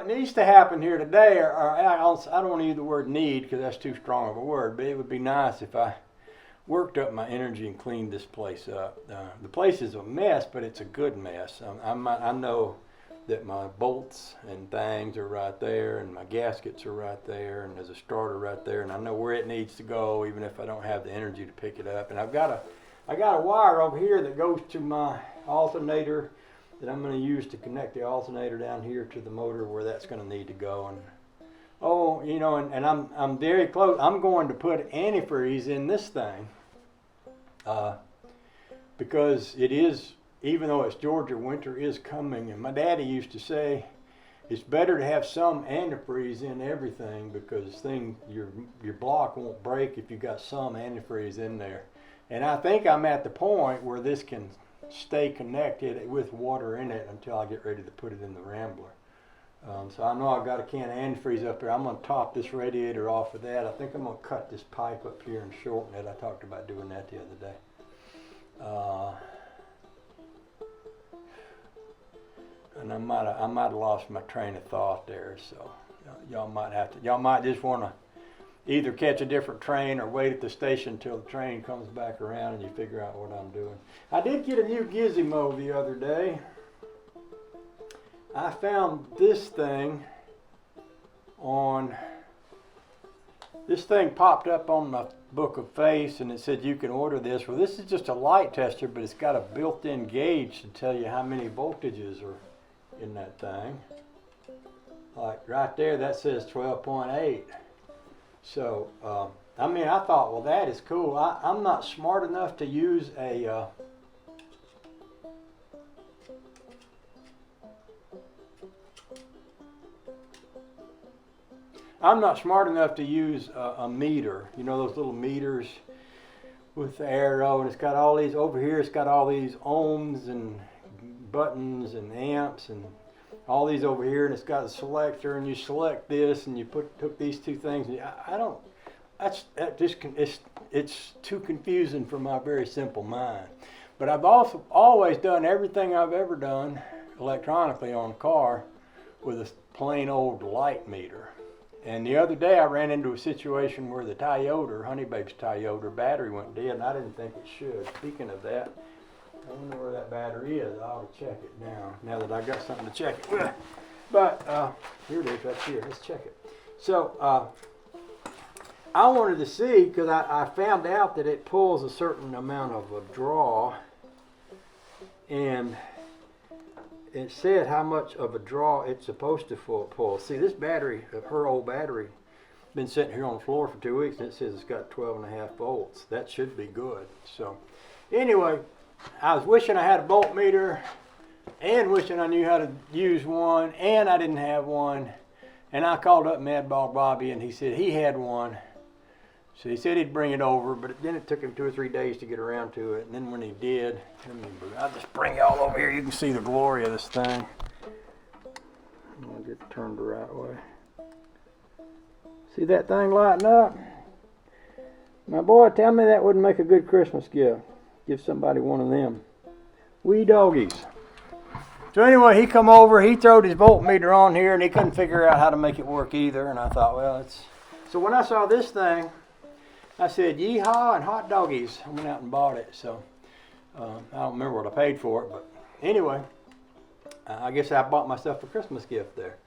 what needs to happen here today, or I don't want to use the word need because that's too strong of a word, but it would be nice if I worked up my energy and cleaned this place up. The place is a mess, but it's a good mess. I know that my bolts and things are right there, and my gaskets are right there, and there's a starter right there, and I know where it needs to go, even if I don't have the energy to pick it up. And I got a wire over here that goes to my alternator that I'm going to use to connect the alternator down here to the motor where that's going to need to go. And and I'm very close. I'm going to put antifreeze in this thing because it is, even though it's Georgia, winter is coming. And my daddy used to say it's better to have some antifreeze in everything because your block won't break if you got some antifreeze in there. And I think I'm at the point where this can stay connected with water in it until I get ready to put it in the Rambler. So I know I've got a can of antifreeze up there. I'm going to top this radiator off of that. I think I'm going to cut this pipe up here and shorten it. I talked about doing that the other day. And I might have lost my train of thought there. So y'all might just want to either catch a different train or wait at the station until the train comes back around and you figure out what I'm doing. I did get a new gizmo the other day. I found this thing popped up on my book of face and it said you can order this. Well, this is just a light tester, but it's got a built-in gauge to tell you how many voltages are in that thing. Like right there, that says 12.8. So, I thought, well, that is cool. I'm not smart enough to use a meter. You know those little meters with the arrow, and it's got all these over here. It's got all these ohms and buttons and amps and all these over here, and it's got a selector, and you select this, and you took these two things. And it's too confusing for my very simple mind. But I've also always done everything I've ever done electronically on a car with a plain old light meter. And the other day I ran into a situation where the Toyota, Honeybabe's Toyota battery went dead, and I didn't think it should. Speaking of that, I don't know where that battery is. I ought to check it now that I got something to check it with. But here it is right here. Let's check it. So I wanted to see, because I found out that it pulls a certain amount of a draw, and it said how much of a draw it's supposed to pull. See, this battery, her old battery, been sitting here on the floor for 2 weeks, and it says it's got 12.5 volts. That should be good. So anyway, I was wishing I had a voltmeter and wishing I knew how to use one, and I didn't have one. And I called up Madball Bobby, and he said he had one. So he said he'd bring it over, but then it took him 2 or 3 days to get around to it. And then when he did, I'll just bring y'all over here. You can see the glory of this thing. I'm going to get it turned the right way. See that thing lighting up? My boy, tell me that wouldn't make a good Christmas gift. Give somebody one of them. Wee doggies. So anyway, he come over, he throwed his voltmeter on here, and he couldn't figure out how to make it work either. And I thought, well, it's... So when I saw this thing, I said, yeehaw and hot doggies. I went out and bought it. So I don't remember what I paid for it, but anyway, I guess I bought myself a Christmas gift there.